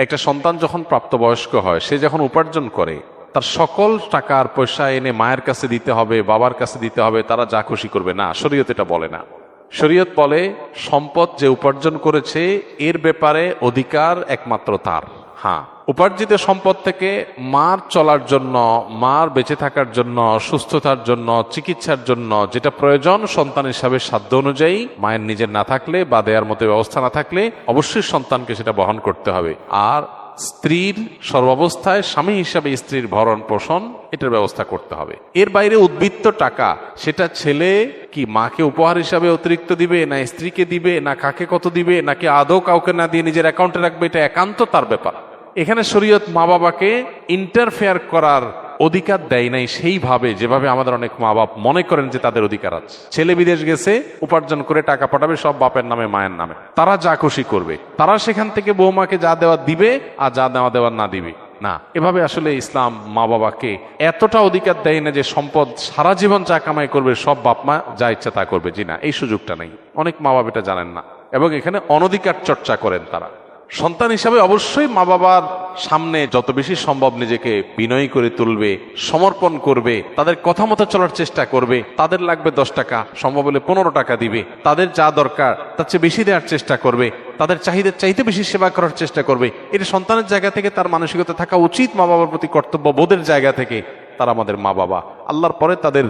একটা সন্তান যখন প্রাপ্তবয়স্ক হয়, সে যখন উপার্জন করে, তার সকল টাকা আর পয়সা এনে মায়ের কাছে দিতে হবে, বাবার কাছে দিতে হবে, তারা যা খুশি করবে না। শরীয়ত এটা বলে না। শরীয়ত বলে সম্পদ যে উপার্জন করেছে এর ব্যাপারে অধিকার একমাত্র তার। হ্যাঁ, উপার্জিত সম্পদ থেকে মার চলার জন্য, মার বেঁচে থাকার জন্য, সুস্থতার জন্য, চিকিৎসার জন্য যেটা প্রয়োজন সন্তান হিসাবে সাধ্য অনুযায়ী, মায়ের নিজের না থাকলে বা দেয়ার মতো ব্যবস্থা না থাকলে অবশ্যই সন্তানকে সেটা বহন করতে হবে। আর স্ত্রীর সর্বাবস্থায় স্বামী হিসাবে স্ত্রীর ভরণ পোষণ এটার ব্যবস্থা করতে হবে। এর বাইরে উদ্বৃত্ত টাকা সেটা ছেলে কি মাকে উপহার হিসাবে অতিরিক্ত দিবে, না স্ত্রীকে দিবে, না কাকে কত দিবে, নাকি আদৌ কাউকে না দিয়ে নিজের অ্যাকাউন্টে রাখবে, এটা একান্ত তার ব্যাপার। এখানে শরীয়ত মা বাবাকে ইন্টারফেয়ার করার অধিকার দেয় নাই সেইভাবে যেভাবে আমাদের অনেক মা বাপ মনে করেন যে তাদের অধিকার আছে। ছেলে বিদেশ গেছে, উপার্জন করে টাকা পাঠাবে সব বাপের নামে মায়ের নামে, তারা যা খুশি করবে, তারা সেখান থেকে বৌমাকে যা দেওয়া দিবে আর যা দেওয়া দেওয়ার না দিবে না। এভাবে আসলে ইসলাম মা বাবাকে এতটা অধিকার দেয় না যে সম্পদ সারা জীবন যা কামাই করবে সব বাপ মা যা ইচ্ছা তা করবে। জি না, এই সুযোগটা নেই। অনেক মা বাবা এটা জানেন না এবং এখানে অনধিকার চর্চা করেন তারা। সন্তান হিসাবে অবশ্যই মা বাবার সামনে যত বেশি সম্ভব নিজেকে বিনয়ী করে তুলবে, সমর্পণ করবে, তাদের কথা মতো চলার চেষ্টা করবে। তাদের লাগবে 10 টাকা, সম্ভব হলে 15 টাকা দিবে। তাদের যা দরকার তার চেয়ে বেশি দেওয়ার চেষ্টা করবে, তাদের চাহিদার চাইতে বেশি সেবা করার চেষ্টা করবে। এটা সন্তানের জায়গা থেকে তার মানসিকতা থাকা উচিত। মা বাবার প্রতি কর্তব্য বোধের জায়গা থেকে তারা আমাদের মা বাবা। আল্লাহর পরে তাদের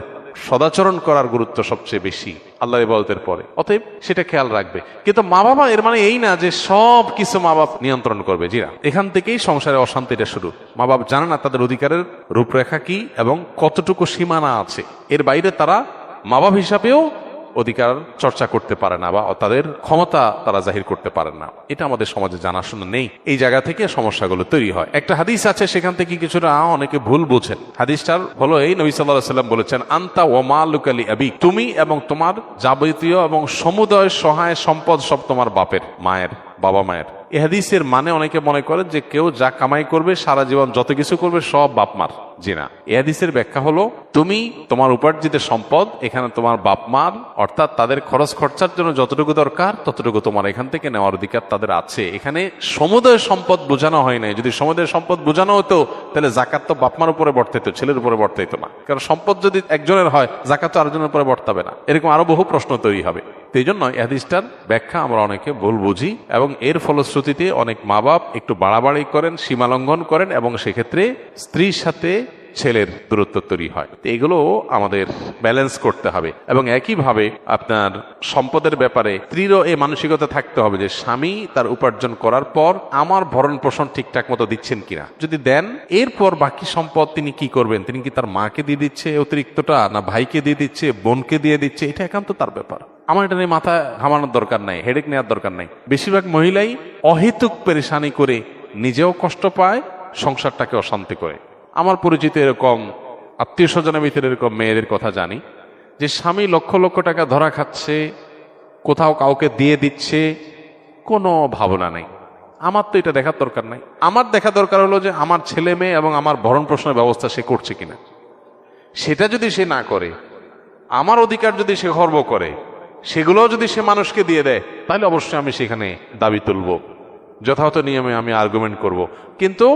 সদাচরণ করার গুরুত্ব সবচেয়ে বেশি আল্লাহর ইবাদতের পরে, অতএব সেটা খেয়াল রাখবে। কিন্তু মা বাবা এর মানে এই না যে সব কিছু মা বাপ নিয়ন্ত্রণ করবে। জি না, এখান থেকেই সংসারে অশান্তিটা শুরু। মা বাপ জানে না তাদের অধিকারের রূপরেখা কি এবং কতটুকু সীমানা আছে। এর বাইরে তারা মা বাপ হিসাবেও অধিকার চর্চা করতে পারে না বা তাদের ক্ষমতা তারা জাহির করতে পারে না। এটা আমাদের সমাজে জানাশোনা নেই। এই জায়গা থেকে সমস্যাগুলো তৈরি হয়। একটা হাদিস আছে, সেখান থেকে কিছুটা অনেকে ভুল বুঝেন। হাদিসটার হলো এই, নবী সাল্লাল্লাহু আলাইহি ওয়াসাল্লাম বলেছেন, আনতা ওয়া মালুকা লি আবিক, তুমি এবং তোমার যাবতীয় এবং সমুদয় সহায় সম্পদ সব তোমার বাপের, মায়ের, বাবা মায়ের। এই হাদিসের মানে অনেকে মনে করে যে কেউ যা কামাই করবে সারা জীবন যত কিছু করবে সব বাপ মার। জি না, এই হাদিসের ব্যাখ্যা হলো তুমি তোমার উপার্জিত সম্পদ এখানে তোমার বাপ মার, অর্থাৎ তাদের খরচ খরচার জন্য যতটুকু দরকার ততটুকু তোমার এখান থেকে নেওয়ার অধিকার তাদের আছে। এখানে সমুদয় সম্পদ বোঝানো হয় নাই। যদি সমুদয় সম্পদ বোঝানো হতো তাহলে জাকাত তো বাপ মার উপরে বর্তাইতো, ছেলের উপরে বর্তাইতো না। কারণ সম্পদ যদি একজনের হয় জাকাত তো আরেকজনের উপরে বর্তাবে না। এরকম আরো বহু প্রশ্ন তৈরি হবে। এই জন্য এই হাদিসটার ব্যাখ্যা আমরা অনেকে ভুল বুঝি এবং এর ফলশ্রুতিতে অনেক মা বাপ একটু বাড়াবাড়ি করেন, সীমা লঙ্ঘন করেন এবং সেক্ষেত্রে স্ত্রীর সাথে ছেলের দূরত্ব তৈরি হয়। এগুলো আমাদের ব্যালেন্স করতে হবে এবং একইভাবে আপনার সম্পদের ব্যাপারে স্ত্রীরও এই মানসিকতা থাকতে হবে যে স্বামী তার উপার্জন করার পর আমার ভরণ পোষণ ঠিকঠাক মতো দিচ্ছেন কিনা। যদি দেন, এরপর বাকি সম্পদ তিনি কি করবেন? তিনি কি তার মাকে দিয়ে দিচ্ছে অতিরিক্তটা, না ভাইকে দিয়ে দিচ্ছে, বোনকে দিয়ে দিচ্ছে? এটা একান্ত তার ব্যাপার। আমার এটা নিয়ে মাথা ঘামানোর দরকার নাই, হেডেক নেওয়ার দরকার নাই। বেশিরভাগ মহিলাই অহেতুক পেরেশানি করে নিজেও কষ্ট পায়, সংসারটাকে অশান্তি করে। আমার পরিচিত এরকম আত্মীয় স্বজনের ভিতরে এরকম মেয়েদের কথা জানি যে স্বামী লক্ষ লক্ষ টাকা ধরা খাচ্ছে, কোথাও কাউকে দিয়ে দিচ্ছে, কোনো ভাবনা নেই। আমার তো এটা দেখার দরকার নাই। আমার দেখা দরকার হলো যে আমার ছেলে মেয়ে এবং আমার ভরণ পোষণের ব্যবস্থা সে করছে কিনা। সেটা যদি সে না করে, আমার অধিকার যদি সে খর্ব করে, সেগুলো যদি সে মানুষকে দিয়ে দেয়, তাহলে অবশ্যই আমি সেখানে দাবি তুলব, যথাযথ নিয়মে আমি আর্গুমেন্ট করব। কিন্তু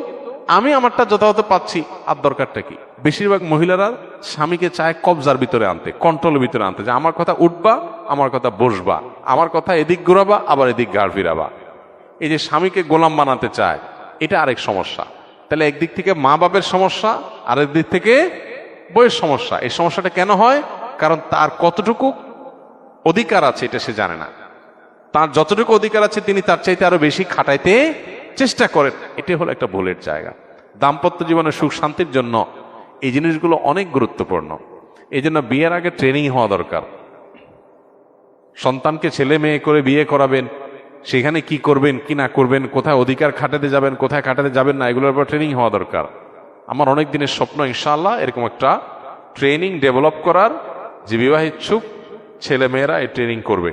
আমি আমারটা যথাযথ পাচ্ছি, আর দরকারটা কি? বেশিরভাগ মহিলারা স্বামীকে চায় কবজার ভিতরে আনতে, কন্ট্রোলের ভিতরে আনতে, যে আমার কথা উঠবা, আমার কথা বসবা, আমার কথা এদিক ঘুরাবা, আবার এদিক গাড় ফিরাবা। এই যে স্বামীকে গোলাম বানাতে চায়, এটা আরেক সমস্যা। তাহলে একদিক থেকে মা বাপের সমস্যা, আরেক দিক থেকে বইয়ের সমস্যা। এই সমস্যাটা কেন হয়? কারণ তার কতটুকু অধিকার আছে এটা সে জানে না। তার যতটুকু অধিকার আছে তিনি তার চাইতে আরো বেশি খাটাইতে চেষ্টা করেন। এটাই হলো একটা ভুলের জায়গা। দাম্পত্য জীবনের সুখ শান্তির জন্য এই জিনিসগুলো অনেক গুরুত্বপূর্ণ। এই জন্য বিয়ের আগে ট্রেনিং হওয়া দরকার। সন্তানকে ছেলে মেয়ে করে বিয়ে করাবেন, সেখানে কি করবেন কি না করবেন, কোথায় অধিকার খাটাতে যাবেন, কোথায় খাটাতে যাবেন না, এগুলোর উপর ট্রেনিং হওয়া দরকার। আমার অনেক দিনের স্বপ্ন ইনশাআল্লাহ এরকম একটা ট্রেনিং ডেভেলপ করার, যে বিবাহ ইচ্ছুক ছেলে মেয়েরা এই ট্রেনিং করবে।